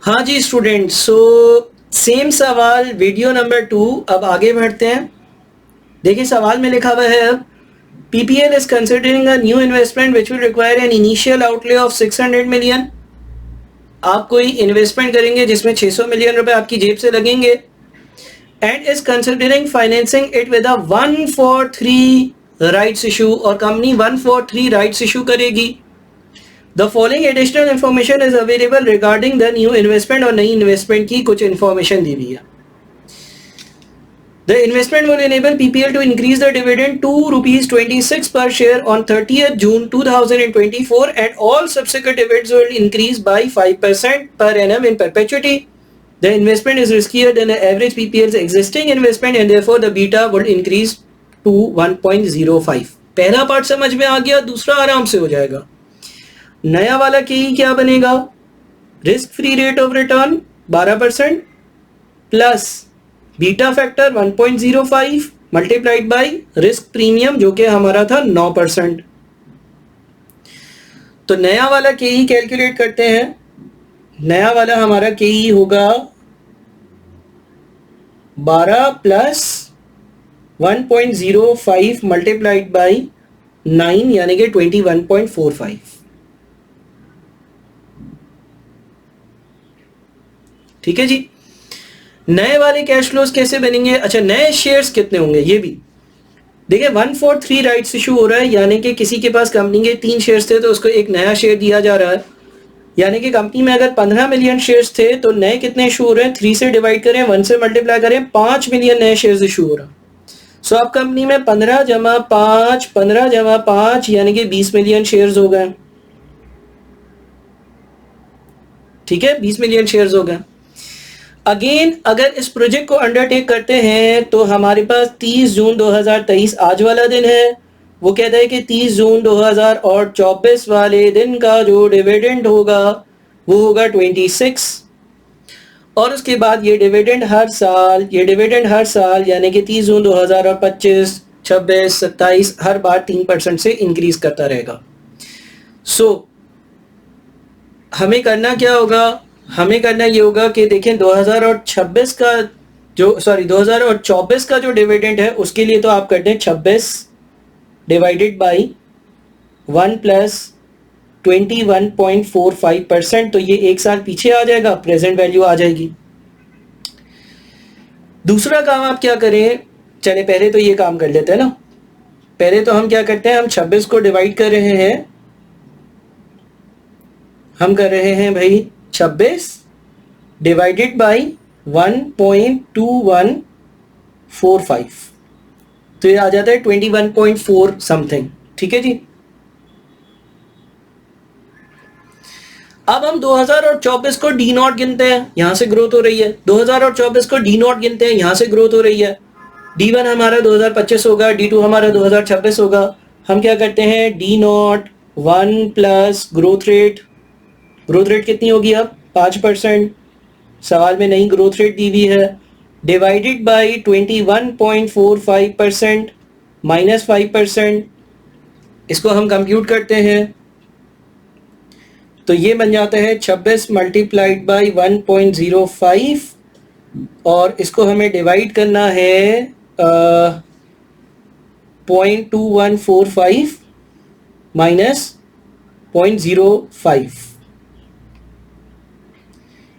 हाँ जी student, so same सवाल video number 2। अब आगे बढ़ते हैं। देखिए सवाल में लिखा हुआ है, अब PPL is considering a new investment which will require an initial outlay of 600 million. आप कोई इन्वेस्टमेंट करेंगे जिसमें 600 मिलियन रुपए आपकी जेब से लगेंगे, and is considering financing it with a 1-for-3 rights issue, और कंपनी 1-for-3 राइट्स इशू करेगी। The following additional information is available regarding the new investment, और नई इन्वेस्टमेंट की कुछ इन्फॉर्मेशन दी हुई है। The investment will enable PPL to increase the dividend to ₹26 per share on 30th June 2024, and all subsequent dividends will increase by 5% per annum in perpetuity. The investment is riskier than the average PPL's existing investment, and therefore the beta would increase to 1.05. पहला part समझ में आ गया, दूसरा आराम से हो जाएगा। नया वाला केई क्या बनेगा? Risk free rate of return 12% plus beta factor 1.05 multiplied by risk premium जो कि हमारा था 9%। तो नया वाला केई कैलकुलेट करते हैं। नया वाला हमारा केई होगा 12 प्लस 1.05 मल्टीप्लाइड बाय 9 यानी कि 21.45। ठीक है जी। नए वाले कैश फ्लोज कैसे बनेंगे? अच्छा, नए शेयर्स कितने होंगे ये भी देखिए। 1-for-3 राइट्स इशू हो रहा है, यानी कि किसी के पास कंपनी के 3 शेयर्स थे तो उसको एक नया शेयर दिया जा रहा है। यानी कि कंपनी में अगर 15 मिलियन शेयर्स थे तो नए कितने इशू हो रहे हैं? 3 से डिवाइड करें, 1 से मल्टीप्लाई करें, 5 मिलियन नए शेयर्स इशू हो रहा है। सो अब कंपनी में 15 जमा 5 यानी कि 20 मिलियन शेयर्स हो गए। ठीक है, 20 मिलियन शेयर्स हो गए। अगेन अगर इस प्रोजेक्ट को अंडरटेक करते हैं तो हमारे पास 30 जून 2023 आज वाला दिन है। वो कहता है कि 30 जून 2024 वाले दिन का जो डिविडेंड होगा वो होगा 26, और उसके बाद ये डिविडेंड हर साल यानी कि 30 जून 2025, 26, 27 हर बार 3% से इंक्रीज करता रहेगा। सो हमें करना क्या होगा? हमें करना ये होगा कि देखें 2024 का जो डिविडेंड है उसके लिए तो आप करते हैं 26 डिवाइडेड बाई 1 प्लस 21.45%, तो ये एक साल पीछे आ जाएगा, प्रेजेंट वैल्यू आ जाएगी। दूसरा काम आप क्या करें? चले पहले तो ये काम कर लेते हैं ना। पहले तो हम क्या करते हैं, हम 26 को डिवाइड कर रहे हैं। हम कर रहे हैं भाई 26 डिवाइडेड बाई 1.2145, तो ये आ जाता है 21.4 समथिंग। ठीक है जी। अब हम 2024 को डी नॉट गिनते हैं, यहां से ग्रोथ हो रही है। 2024 को डी नॉट गिनते हैं, यहां से ग्रोथ हो रही है। D1 हमारा 2025 होगा, D2 हमारा 2026 होगा। हम क्या करते हैं, D not 1 plus growth rate कितनी होगी अब? 5%। सवाल में नई ग्रोथ रेट दी हुई है, डिवाइडेड बाई 21.45% माइनस 5%। इसको हम कंप्यूट करते हैं तो ये बन जाता है 26 मल्टीप्लाइड बाई 1.05, और इसको हमें डिवाइड करना है 0.2145 माइनस 0.05।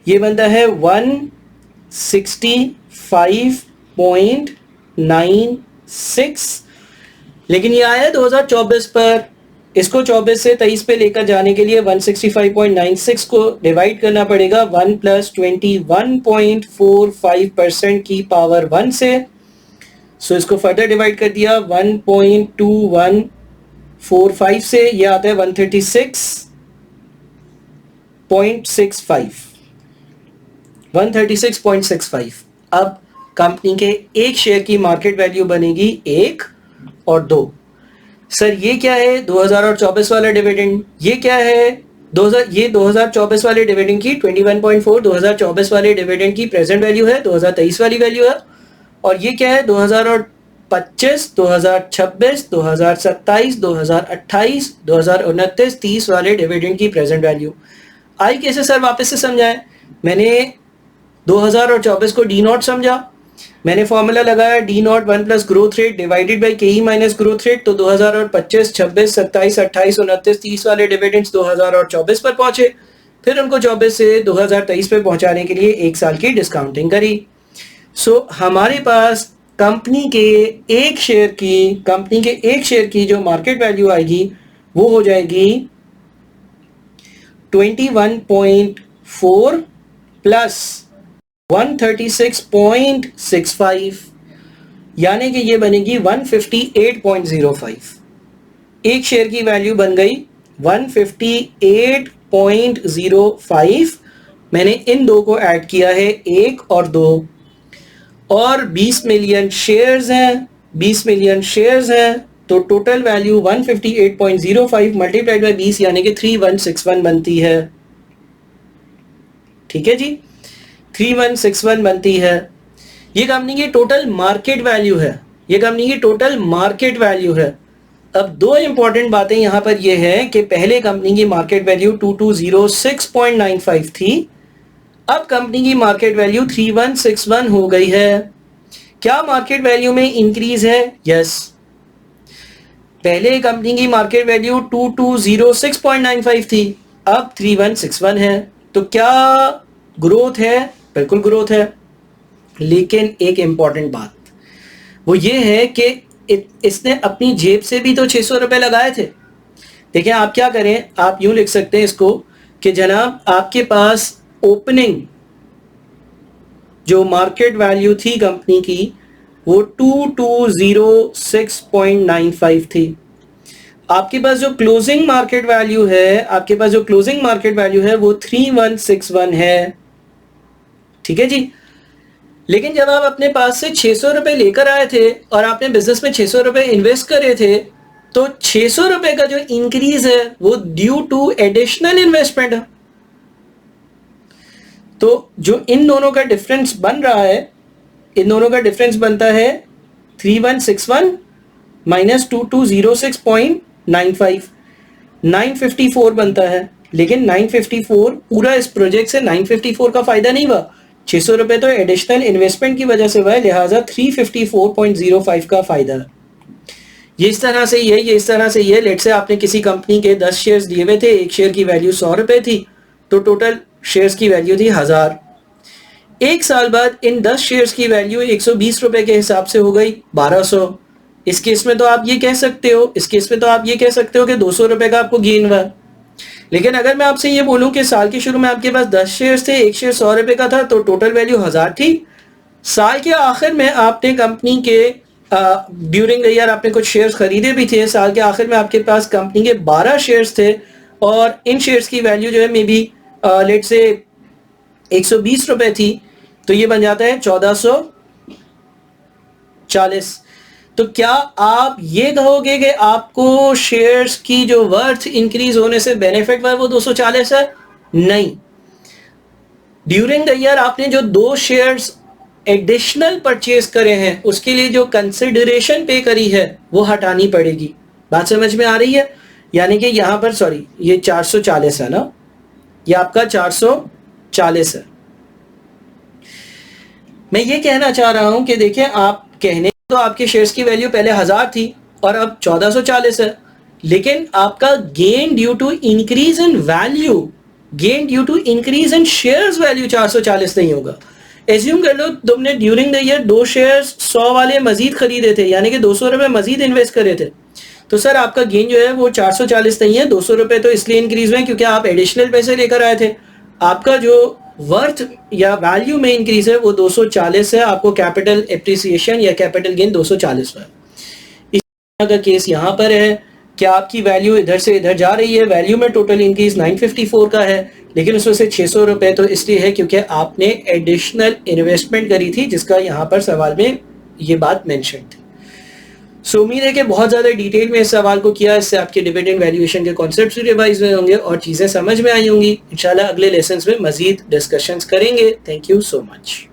ये बनता है 165.96, लेकिन ये आया 2024 पर। इसको 24 से 23 पे लेकर जाने के लिए 165.96 को डिवाइड करना पड़ेगा 1 प्लस 21.45% की पावर 1 से। सो इसको फर्दर डिवाइड कर दिया 1.2145 से, ये आता है 136.65। अब कंपनी के एक शेयर की मार्केट वैल्यू बनेगी 1 और 2। सर ये क्या है? 2024 वाला डिविडेंड। ये क्या है? 2024 वाले डिविडेंड की 21.4 2024 वाले डिविडेंड की प्रेजेंट वैल्यू है, 2023 वाली वैल्यू है। और ये क्या है? 2025, 2026, 2027, 2028, 2029, 30 वाले डिविडेंड की प्रेजेंट वैल्यू। आई कैसे सर वापस से समझाएं? मैंने 2024 को डी नॉट समझा, मैंने फॉर्मूला लगाया D not 1 plus growth rate divided by के ई माइनस ग्रोथ रेट, तो 2025, 26, 27, 28, 29, 30 वाले डिविडेंड्स 2024 पर पहुंचे। फिर उनको 24 से 2023 पे पहुंचाने के लिए 1 साल की डिस्काउंटिंग करी। सो हमारे पास कंपनी के एक शेयर की जो मार्केट वैल्यू आएगी वो हो जाएगी 21.4 प्लस 136.65, यानी कि ये बनेगी 158.05। एक शेयर की वैल्यू बन गई 158.05। मैंने इन दो को ऐड किया है, 1 और 2, और 20 मिलियन शेयर्स हैं, तो टोटल वैल्यू 158.05 मल्टीप्लाइड बाई 20 यानी कि 3161 बनती है। ठीक है जी, 3161 बनती है। ये कंपनी की टोटल मार्केट वैल्यू है। अब दो इंपॉर्टेंट बातें यहां पर ये है कि पहले कंपनी की मार्केट वैल्यू 2206.95 थी, अब कंपनी की मार्केट वैल्यू 3161 हो गई है। क्या मार्केट वैल्यू में इंक्रीज है? यस। पहले कंपनी की मार्केट वैल्यू 2206.95 थी, अब 3161 है, तो क्या ग्रोथ है? बिल्कुल ग्रोथ है। लेकिन एक इंपॉर्टेंट बात वो ये है कि इसने अपनी जेब से भी तो 600 रुपए लगाए थे। देखिए आप क्या करें, आप यूं लिख सकते हैं इसको कि जनाब आपके पास ओपनिंग जो मार्केट वैल्यू थी कंपनी की वो 2206.95 थी। आपके पास जो क्लोजिंग मार्केट वैल्यू है वो 3161 है। ठीक है जी। लेकिन जब आप अपने पास से 600 रुपए लेकर आए थे और आपने बिजनेस में 600 रुपए इन्वेस्ट करे थे, तो 600 रुपए का जो इंक्रीज है वो ड्यू टू एडिशनल इन्वेस्टमेंट है। तो जो इन दोनों का डिफरेंस बन रहा है, इन दोनों का डिफरेंस बनता है 3161 माइनस 2206.95, 954 बनता है। लेकिन 954 पूरा इस प्रोजेक्ट से 954 का फायदा नहीं हुआ, 600 रुपए तो एडिशनल इन्वेस्टमेंट की वजह से हुआ है, लिहाजा 354.05 का फायदा। ये इस तरह से ये लेट से आपने किसी कंपनी के 10 शेयर्स दिए हुए थे, एक शेयर की वैल्यू 100 रुपए थी, तो टोटल शेयर्स की वैल्यू थी 1000। एक साल बाद इन 10 शेयर्स की वैल्यू 120 रुपए के हिसाब से हो गई 1200। इस केस में तो आप ये कह सकते हो कि 200 रुपए का आपको गेन हुआ। लेकिन अगर मैं आपसे ये बोलूं कि साल के शुरू में आपके पास 10 शेयर्स थे, एक शेयर 100 रुपए का था, तो टोटल वैल्यू 1000 थी। साल के आखिर में आपने कंपनी के ड्यूरिंग द ईयर आपने कुछ शेयर्स खरीदे भी थे, साल के आखिर में आपके पास कंपनी के 12 शेयर्स थे और इन शेयर्स की वैल्यू जो है मे बी लेट से 120 रुपए थी, तो ये बन जाता है 1440। तो क्या आप ये कहोगे कि आपको शेयर्स की जो वर्थ इंक्रीज होने से बेनिफिट हुआ है वो 240 है? नहीं। ड्यूरिंग द ईयर आपने जो 2 शेयर्स एडिशनल परचेज करे हैं उसके लिए जो कंसिडरेशन पे करी है वो हटानी पड़ेगी। बात समझ में आ रही है? यानी कि यहां पर सॉरी ये 440 है ना, ये आपका 440 है। मैं ये कहना चाह रहा हूं कि देखिए आप कहने तो आपके शेयर्स की वैल्यू पहले 1000 थी और अब 1440 है, लेकिन आपका gain due to increase in shares value 440 नहीं होगा। एज्यूम कर लो तुमने ड्यूरिंग द ईयर 2 शेयर्स 100 वाले मजीद खरीदे थे, यानी कि 200 रुपए मजीद इन्वेस्ट करे थे, तो सर आपका गेन जो है वो 440 नहीं है, 200 रुपए तो इसलिए इंक्रीज हुए क्योंकि आप एडिशनल पैसे लेकर आए थे। आपका जो वर्थ या वैल्यू में इंक्रीज है वो 240 है, आपको कैपिटल एप्रिसिएशन या कैपिटल गेन 240 है। इस तरह का केस यहाँ पर है कि आपकी वैल्यू इधर से इधर जा रही है, वैल्यू में टोटल इंक्रीज 954 का है, लेकिन उसमें से 600 रुपए तो इसलिए है क्योंकि आपने एडिशनल इन्वेस्टमेंट करी थी, जिसका यहाँ पर सवाल में ये बात मेंशन थी। सो उम्मीद है कि बहुत ज़्यादा डिटेल में इस सवाल को किया, इससे आपके डिविडेंड वैल्यूएशन के कॉन्सेप्ट्स रिवाइज हुए होंगे और चीज़ें समझ में आई होंगी। इंशाल्लाह अगले लेसन्स में मजीद डिस्कशंस करेंगे। Thank you so much.